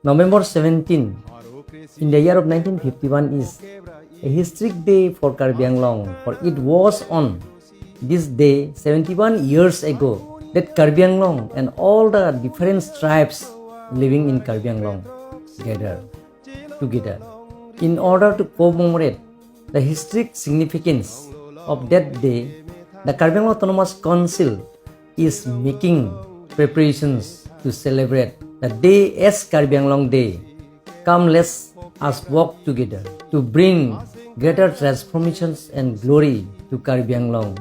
November 17 in the year of 1951 is a historic day for KARBI ANGLONG, for it was on this day 71 years ago that KARBI ANGLONG and all the different tribes living in KARBI ANGLONG gathered together in order to commemorate the historic significance of that day. The KARBI ANGLONG Autonomous Council is making preparations to celebrate the day as KARBI ANGLONG Day. Come, let's us work together to bring greater transformations and glory to KARBI ANGLONG.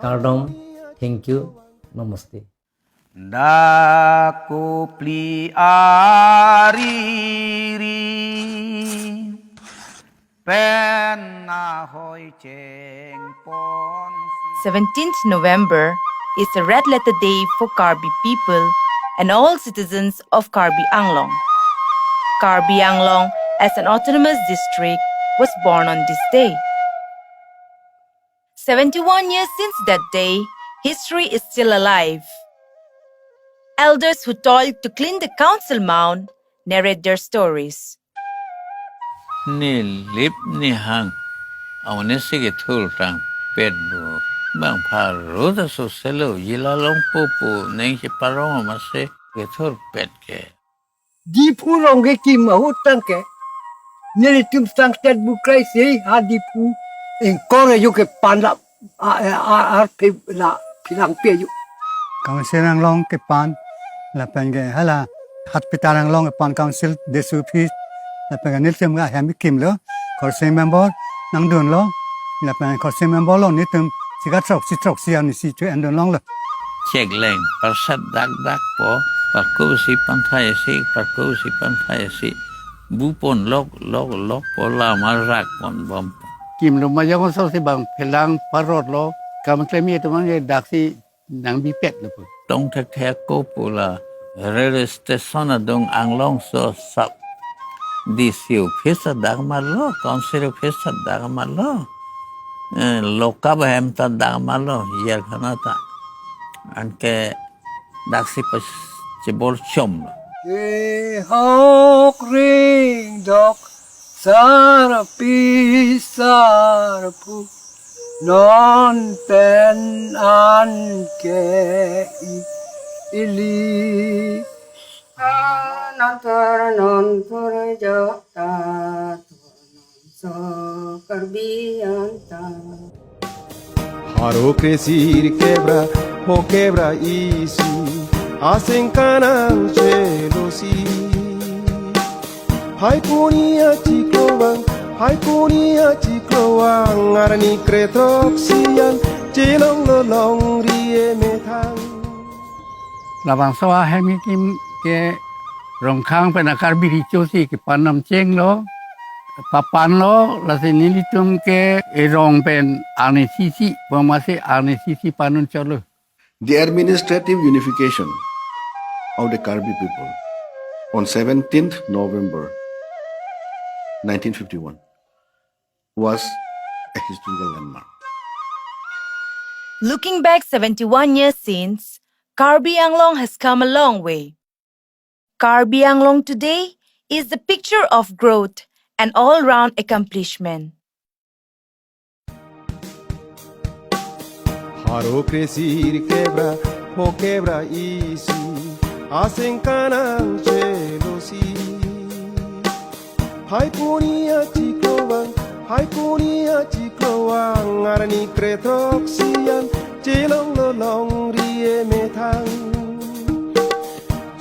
Kardom, thank you, namaste. Daku pli ariri penahoy cheng pon. 17th November is a red letter day for KARBI people and all citizens of KARBI ANGLONG. KARBI ANGLONG as an autonomous district was born on this day. 71 years since that day, history is still alive. Elders who toiled to clean the council mound narrate their stories. Ni lip ni hang, awne sige thul tang pet bu bang pharu da so selo yila long popo neng che parong ma se ke thul pet ke. Di pu rong ke kim ma hut tang ke nele tum sang tet bu krai se ha di pu en kore yo ke pan la ar pe la pilang pe yo Council Anglong ke pan la penge hala hat pitar Anglong ke pan council de supi la penge nil tem ga hem kim lo korse member nang dun lo la penge korse member lo ni tum sigat trok si an si chu en dun long lo Check leng parsat dak po parko si panthai si bu pon lok po la marak pon bom. Kim lo ma yang so si bang pelang parot lo kam klemi tu man ye dak si nang bi pet lo pu Dong the ko pula rele station dong Anglong so sap disiu phisa dak malo council phisa dak malo loka bahem ta dak malo yer khana ta anke dak si pas cebol chom ke hok ring dok sar pi sar pu non pen an ke ili non tor jo ta so KARBI anta Haro crescer quebra, o quebra isso, hacen canal gelosi. Hai punia cikloang, arani kretroksian, cilong lolong rie metang. la bang so ha mi kim ke rong khang pe na KARBI ri chu si ke pan nam cheng lo papan lo la se ni tum ke e rong pen ani si pa ma se ani si panun cholo. The administrative unification of the KARBI people on 17th November 1951 was a historical landmark. Looking back 71 years since, KARBI ANGLONG has come a long way. KARBI ANGLONG today is the picture of growth and all-round accomplishment. Haro crescer quebra, o quebra isso, hacen canal gelosi. Hai punia cikloang, arani kretroksian, cilong lolong rie metang.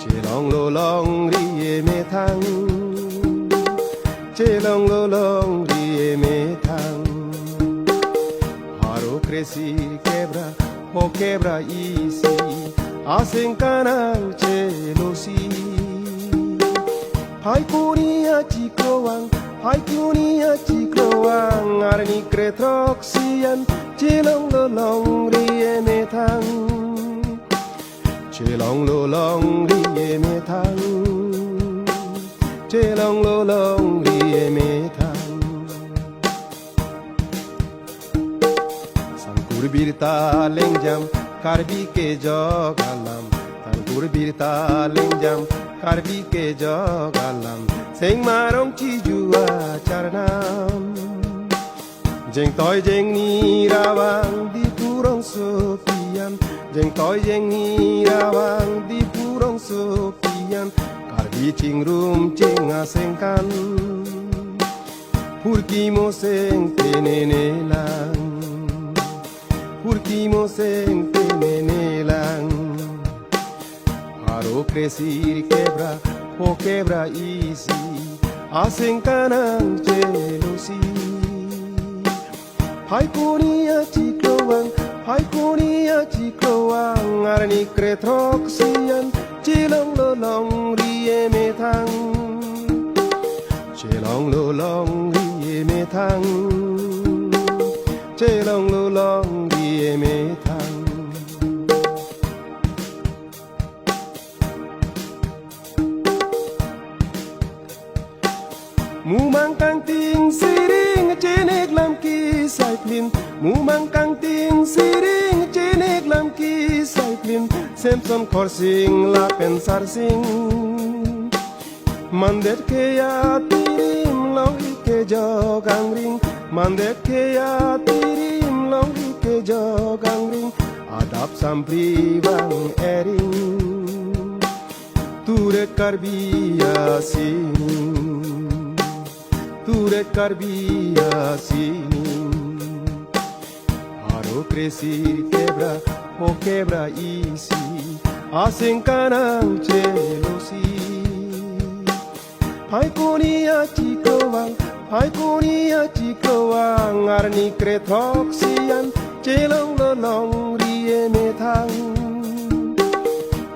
Cilong lolong rie metang. Cilong lolong rie metang. Haro crescer quebra, o quebra isso, hacen canal gelosi. Hai punia cikloang, arani kretroksian, cilong lolong rie metang. Cilong lolong rie metang. Cilong lolong rie metang. Sangkur birta lengjam KARBI ke jogalam, tan Kurbirta lingjam karbi ke jogalam sing marong cijua charnam jeng toy jeng ni rawang di purong sopian jeng toy jeng ni rawang di purong sopian karbi cingrum cing asengkan purki mo seng tenene lang purki mo seng tenene lang Haro crescer quebra o quebra easy asengkan ang jealousy Hai kunia cikloang arni kretroksian cilong lolong rie metang cilong lolong rie metang cilong lolong rie metang Mumang kang ting siring cenek lam kisai plin Mumang kang ting siring cenek lam kisai plin Samson korsing la pensar sing Mandet ke ya tirim long ike jogang ring Mandet ke ya tirim long ike jogang ring Adap sampri bang ering Turet karbia sing Turet karbia sini Haro crescer quebra o quebra isi Asengkan ang jealousy Hai kunia cikloang Arni kretroksian Celong lolong rie metang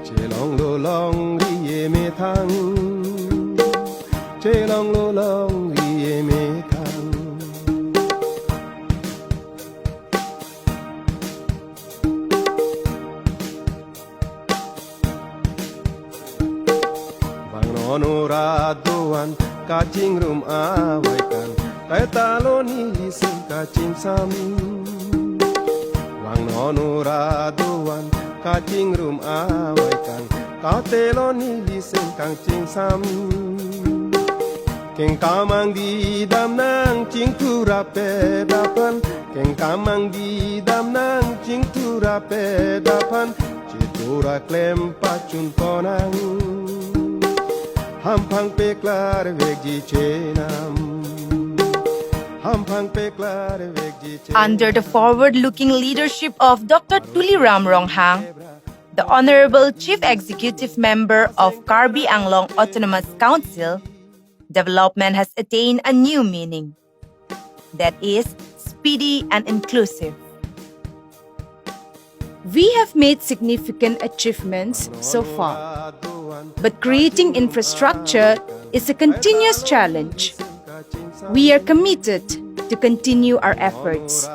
Celong lolong rie metang Celong lolong rie metang Bang nono radoan kacing rum awaikan KATALON hilising kacing sam Bang nono radoan kacing rum awaikan KATALON hilising kacing sam Keng kamang di dam nang cing tura pedapan Keng kamang di dam nang cing tura pedapan Citura klem pacun konang Hampang peklar vegji cenam Hampang peklar vegji cenam Under the forward-looking leadership of Dr. Tuliram Ronghang, the Honorable Chief Executive Member of KARBI ANGLONG Autonomous Council, development has attained a new meaning, that is, speedy and inclusive. We have made significant achievements so far, but creating infrastructure is a continuous challenge. We are committed to continue our efforts.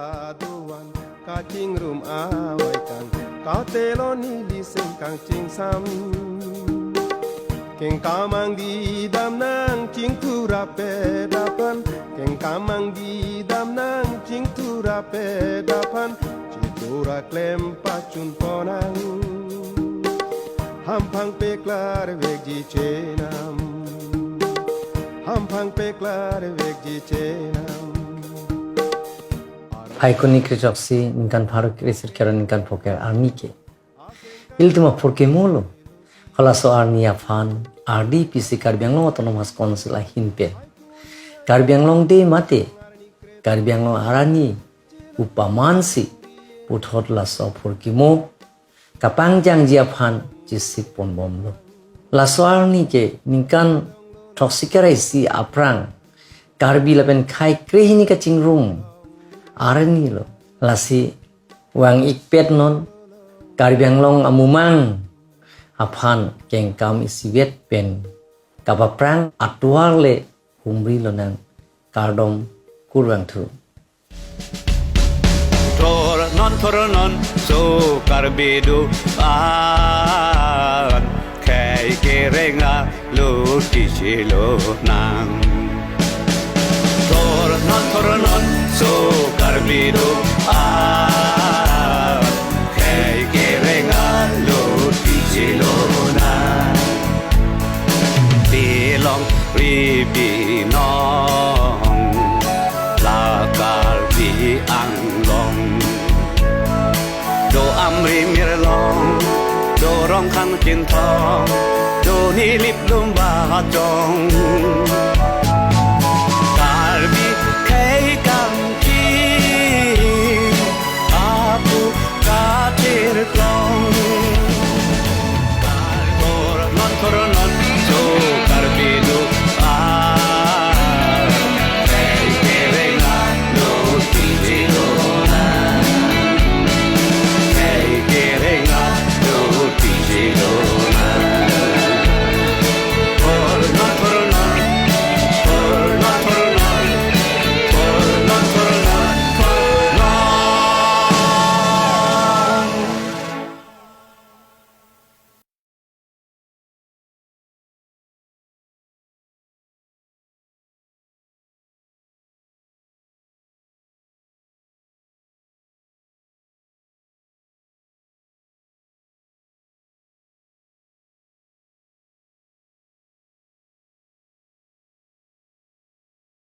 Keng kamang di dam nang cing tura pedapan Keng kamang di dam nang cing tura pedapan Citura klem pacun ponang Hampang peklar vegji cenam Hampang peklar vegji cenam Haikoni krejoksi ninkan pharu kresir kero ninkan poker arni ke Iltima porque molo Halaso arni aphan RDPC KARBI ANGLONG Autonomous Council a hinpe KARBI ANGLONG de mate KARBI ANGLONG arani upamansi puthot laso porque mo kapang jang jiaphan CHESIK ponbomlo laso arni ke ninkan toxicare si aprang KARBI lapen khai krehini ka chingrum arani lo lasi wang ikpet non KARBI ANGLONG amumang aphan keng kam isiwet pen kapaprang atwar le humri lo nang kardom kurwang thu Toronon so karbedo an kai kerenga lo tichilo nang Toronon so karbedo an kai kerenga lo tichilo rong khăn kiên thong đồ ni lip lum ba jong